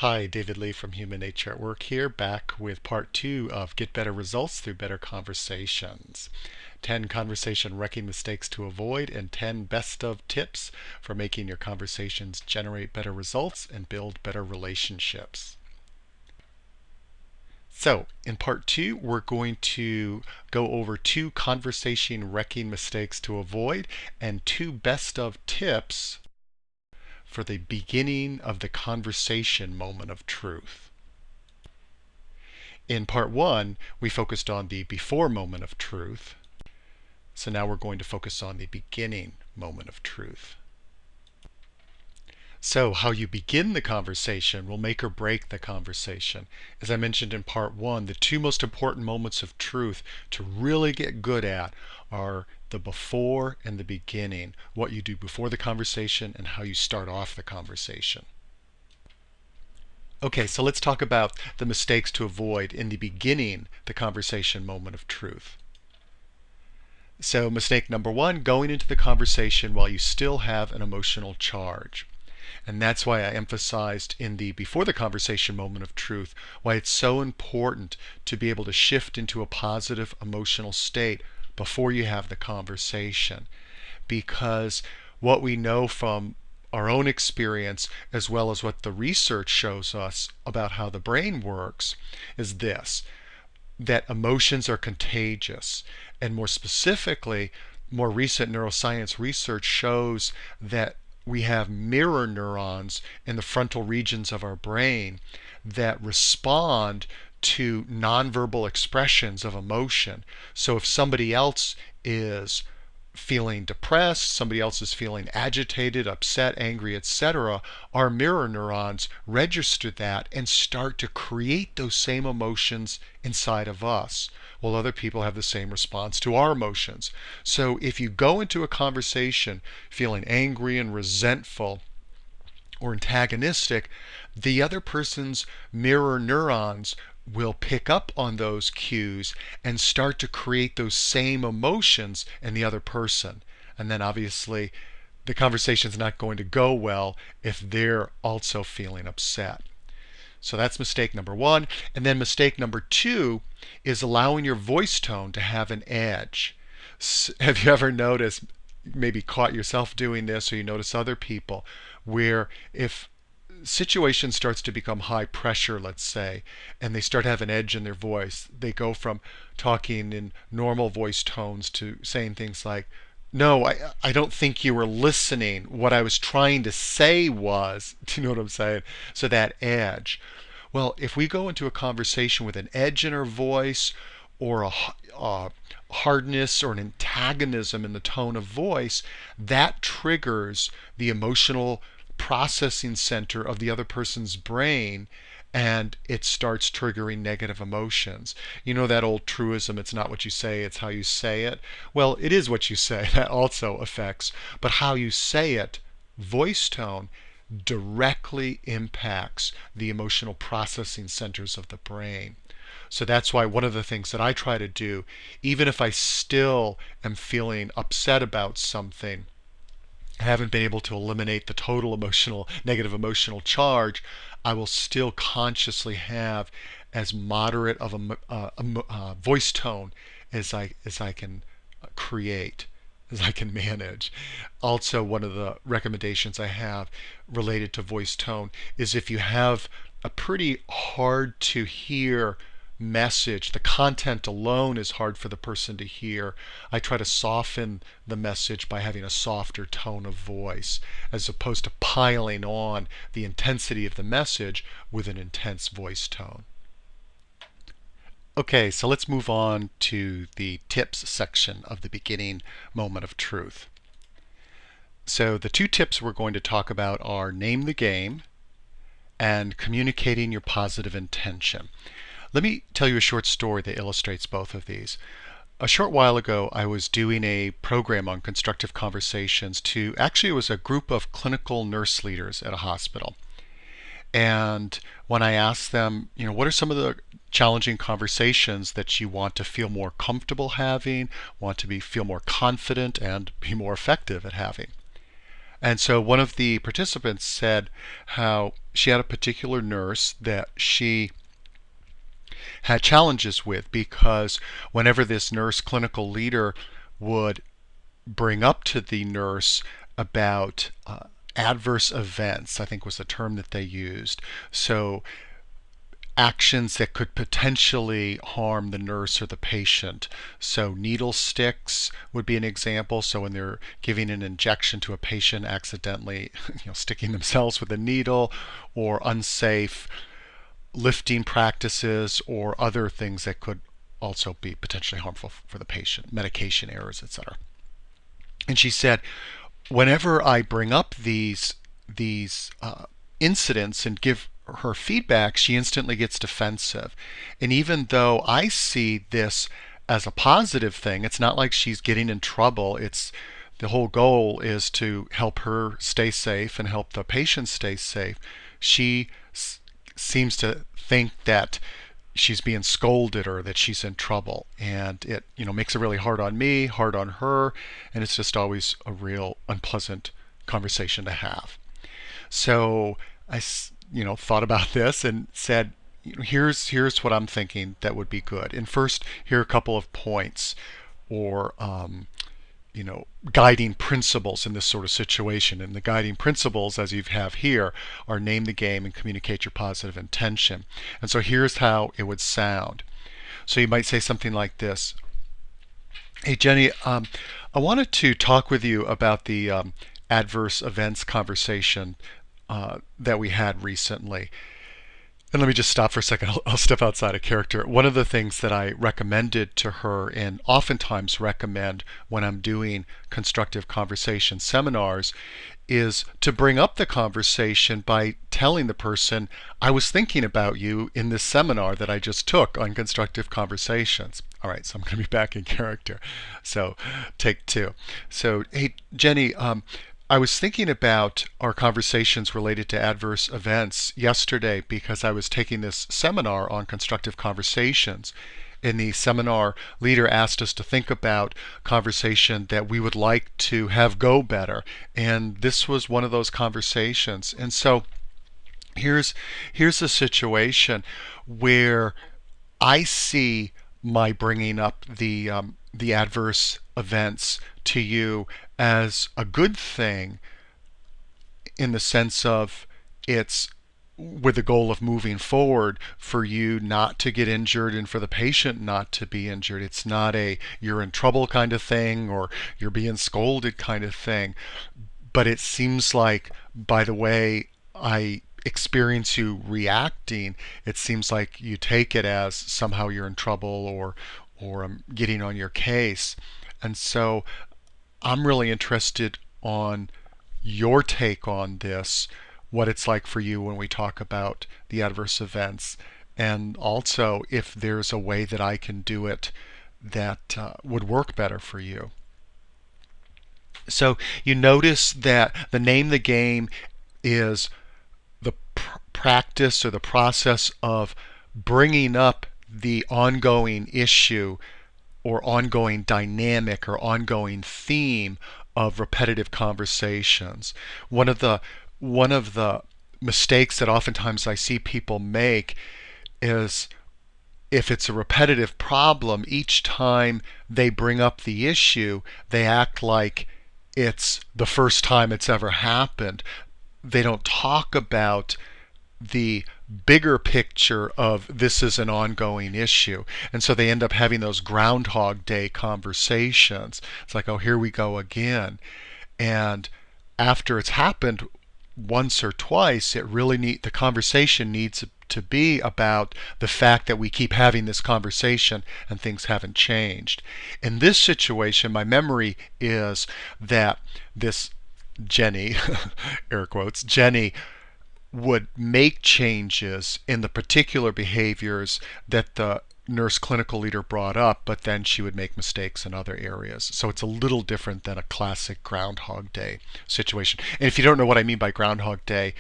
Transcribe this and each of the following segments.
Hi, David Lee from Human Nature at Work here, back with part 2 of Get Better Results Through Better Conversations. 10 conversation wrecking mistakes to avoid and 10 best of tips for making your conversations generate better results and build better relationships. So, in part 2, we're going to go over 2 conversation wrecking mistakes to avoid and 2 best of tips for the beginning of the conversation moment of truth. In part 1, we focused on the before moment of truth. So now we're going to focus on the beginning moment of truth. So how you begin the conversation will make or break the conversation. As I mentioned in part 1, the 2 most important moments of truth to really get good at are the before and the beginning. What you do before the conversation and how you start off the conversation. Okay, so let's talk about the mistakes to avoid in the beginning the conversation moment of truth. So mistake number 1, going into the conversation while you still have an emotional charge. And that's why I emphasized in the before the conversation moment of truth why it's so important to be able to shift into a positive emotional state before you have the conversation. Because what we know from our own experience as well as what the research shows us about how the brain works is this, that emotions are contagious. And more specifically, more recent neuroscience research shows that we have mirror neurons in the frontal regions of our brain that respond to nonverbal expressions of emotion. So if somebody else is feeling depressed, somebody else is feeling agitated, upset, angry, etc., our mirror neurons register that and start to create those same emotions inside of us, while other people have the same response to our emotions. So if you go into a conversation feeling angry and resentful or antagonistic, the other person's mirror neurons will pick up on those cues and start to create those same emotions in the other person. And then obviously the conversation's not going to go well if they're also feeling upset. So that's mistake number 1. And then mistake number 2 is allowing your voice tone to have an edge. Have you ever noticed, maybe caught yourself doing this, or you notice other people, where if situation starts to become high pressure, let's say, and they start to have an edge in their voice, they go from talking in normal voice tones to saying things like, no, I don't think you were listening. What I was trying to say was, do you know what I'm saying? So that edge. Well, if we go into a conversation with an edge in our voice or a hardness or an antagonism in the tone of voice, that triggers the emotional processing center of the other person's brain, and it starts triggering negative emotions. You know that old truism, it's not what you say, it's how you say it. Well, it is what you say. That also affects, but how you say it, voice tone, directly impacts the emotional processing centers of the brain. So that's why one of the things that I try to do, even if I still am feeling upset about something, I haven't been able to eliminate the total negative emotional charge, I will still consciously have as moderate of a voice tone as I can create, as I can manage. Also, one of the recommendations I have related to voice tone is if you have a pretty hard to hear message, the content alone is hard for the person to hear, I try to soften the message by having a softer tone of voice, as opposed to piling on the intensity of the message with an intense voice tone. Okay, so let's move on to the tips section of the beginning moment of truth. So the 2 tips we're going to talk about are name the game and communicating your positive intention. Let me tell you a short story that illustrates both of these. A short while ago, I was doing a program on constructive conversations actually it was a group of clinical nurse leaders at a hospital. And when I asked them, what are some of the challenging conversations that you want to feel more comfortable having, want to feel more confident and be more effective at having? And so one of the participants said how she had a particular nurse that she had challenges with, because whenever this nurse clinical leader would bring up to the nurse about adverse events, I think was the term that they used. So actions that could potentially harm the nurse or the patient. So needle sticks would be an example. So when they're giving an injection to a patient, accidentally sticking themselves with a needle, or unsafe lifting practices, or other things that could also be potentially harmful for the patient, medication errors, etc. And she said, whenever I bring up these incidents and give her feedback, she instantly gets defensive. And even though I see this as a positive thing, it's not like she's getting in trouble. It's the whole goal is to help her stay safe and help the patient stay safe. She seems to think that she's being scolded or that she's in trouble, and it makes it really hard on me, hard on her, and it's just always a real unpleasant conversation to have. So I thought about this and said, here's what I'm thinking that would be good. And first, here are a couple of points, or guiding principles in this sort of situation. And the guiding principles, as you have here, are name the game and communicate your positive intention. And so here's how it would sound. So you might say something like this: hey Jenny, I wanted to talk with you about the adverse events conversation that we had recently. And let me just stop for a second. I'll step outside of character. One of the things that I recommended to her, and oftentimes recommend when I'm doing constructive conversation seminars, is to bring up the conversation by telling the person, I was thinking about you in this seminar that I just took on constructive conversations. All right, so I'm going to be back in character. So take two. So, hey, Jenny, I was thinking about our conversations related to adverse events yesterday, because I was taking this seminar on constructive conversations. And the seminar leader asked us to think about conversation that we would like to have go better. And this was one of those conversations. And so here's a situation where I see my bringing up the adverse events to you as a good thing, in the sense of it's with the goal of moving forward for you not to get injured and for the patient not to be injured. It's not a you're in trouble kind of thing, or you're being scolded kind of thing. But it seems like, by the way I experience you reacting, it seems like you take it as somehow you're in trouble, or I'm getting on your case. And so I'm really interested on your take on this, what it's like for you when we talk about the adverse events, and also if there's a way that I can do it that would work better for you. So you notice that the name of the game is the practice or the process of bringing up the ongoing issue, or ongoing dynamic, or ongoing theme of repetitive conversations. One of the mistakes that oftentimes I see people make is, if it's a repetitive problem, each time they bring up the issue, they act like it's the first time it's ever happened. They don't talk about the bigger picture of this is an ongoing issue. And so they end up having those Groundhog Day conversations. It's like, oh, here we go again. And after it's happened once or twice, the conversation needs to be about the fact that we keep having this conversation and things haven't changed. In this situation, my memory is that this Jenny, air quotes, Jenny, would make changes in the particular behaviors that the nurse clinical leader brought up, but then she would make mistakes in other areas. So it's a little different than a classic Groundhog Day situation. And if you don't know what I mean by Groundhog Day,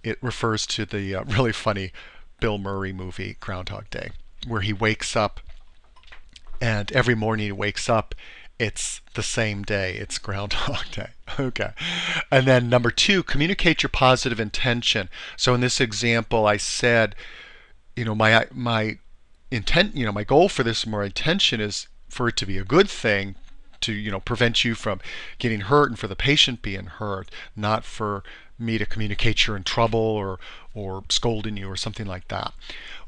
it refers to the really funny Bill Murray movie Groundhog Day, where he wakes up, and every morning he wakes up It's the same day. It's Groundhog Day. Okay. And then number two, communicate your positive intention. So in this example, I said, my intent, my goal for this more intention is for it to be a good thing, to prevent you from getting hurt and for the patient being hurt, not for me to communicate you're in trouble or scolding you or something like that.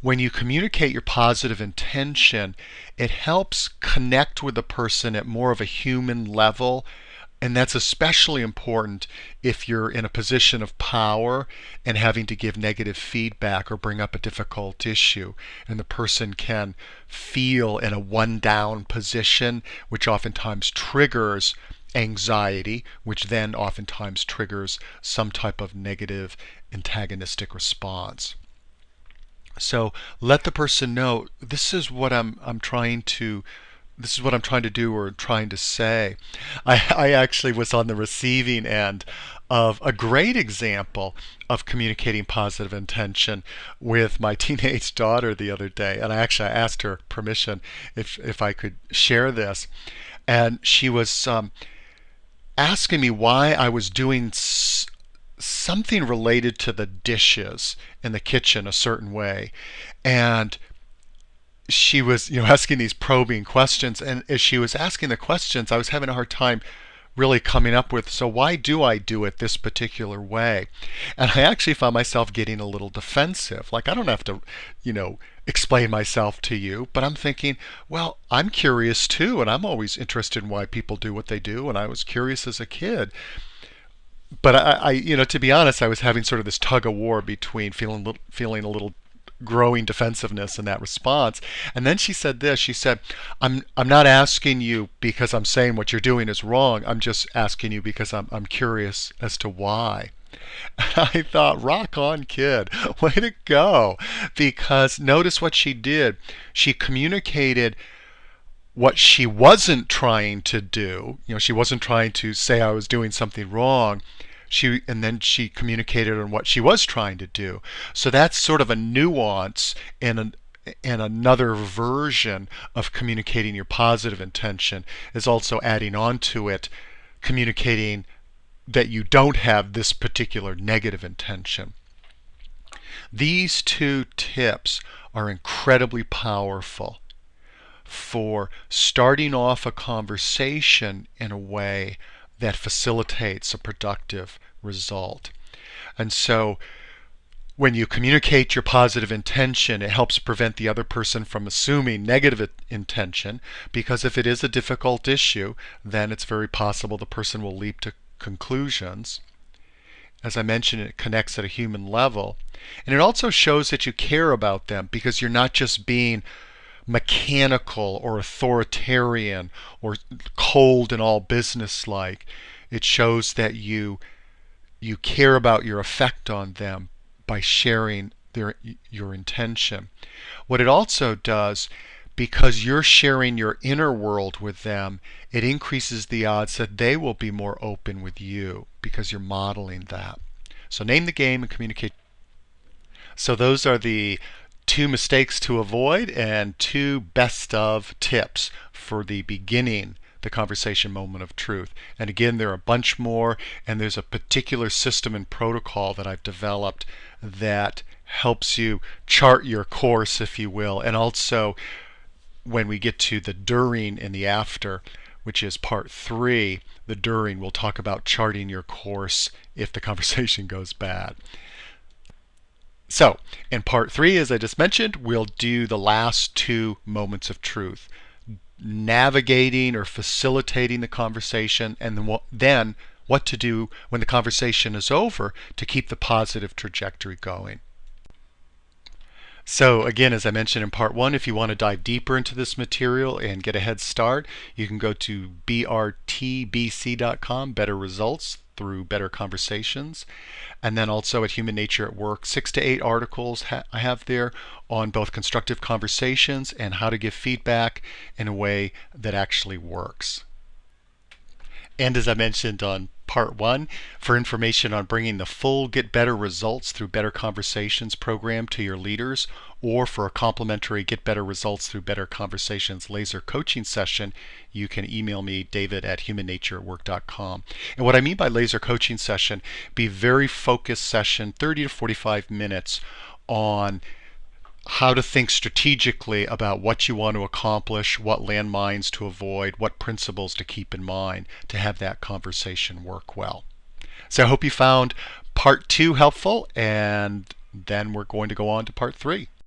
When you communicate your positive intention, it helps connect with the person at more of a human level. And that's especially important if you're in a position of power and having to give negative feedback or bring up a difficult issue. And the person can feel in a one down position, which oftentimes triggers anxiety, which then oftentimes triggers some type of negative antagonistic response. So let the person know this is what I'm trying to do or trying to say. I actually was on the receiving end of a great example of communicating positive intention with my teenage daughter the other day. And I asked her permission if I could share this. And she was asking me why I was doing something related to the dishes in the kitchen a certain way. And she was asking these probing questions, and as she was asking the questions, I was having a hard time really coming up with, so why do I do it this particular way? And I actually found myself getting a little defensive. Like, I don't have to explain myself to you, but I'm thinking, well, I'm curious too, and I'm always interested in why people do what they do, and I was curious as a kid. But I to be honest, I was having sort of this tug of war between feeling a little growing defensiveness in that response. And then she said this. She said, I'm not asking you because I'm saying what you're doing is wrong. I'm just asking you because I'm curious as to why. I thought, rock on, kid. Way to go. Because notice what she did. She communicated what she wasn't trying to do. She wasn't trying to say I was doing something wrong. And then she communicated on what she was trying to do. So that's sort of a nuance and another version of communicating your positive intention, is also adding on to it, communicating that you don't have this particular negative intention. These two tips are incredibly powerful for starting off a conversation in a way that facilitates a productive result. And so when you communicate your positive intention, it helps prevent the other person from assuming negative intention, because if it is a difficult issue, then it's very possible the person will leap to conclusions. As I mentioned, it connects at a human level. And it also shows that you care about them, because you're not just being mechanical or authoritarian or cold and all businesslike. It shows that you care about your effect on them by sharing your intention. What it also does, because you're sharing your inner world with them, it increases the odds that they will be more open with you because you're modeling that. So name the game and communicate. So those are the 2 mistakes to avoid and 2 best of tips for the beginning the conversation moment of truth. And again, there are a bunch more, and there's a particular system and protocol that I've developed that helps you chart your course, if you will. And also, when we get to the during and the after, which is part 3, the during, we'll talk about charting your course if the conversation goes bad. So, in part 3, as I just mentioned, we'll do the last 2 moments of truth. Navigating or facilitating the conversation, and then what to do when the conversation is over to keep the positive trajectory going. So again, as I mentioned in part 1, if you want to dive deeper into this material and get a head start, you can go to brtbc.com, Better Results Through Better Conversations. And then also at Human Nature at Work, 6 to 8 articles I have there on both constructive conversations and how to give feedback in a way that actually works. And as I mentioned on Part 1 for information on bringing the full Get Better Results Through Better Conversations program to your leaders, or for a complimentary Get Better Results Through Better Conversations laser coaching session, you can email me, david@humannaturework.com. And what I mean by laser coaching session, be very focused session, 30 to 45 minutes on how to think strategically about what you want to accomplish, what landmines to avoid, what principles to keep in mind to have that conversation work well. So I hope you found part 2 helpful, and then we're going to go on to part 3.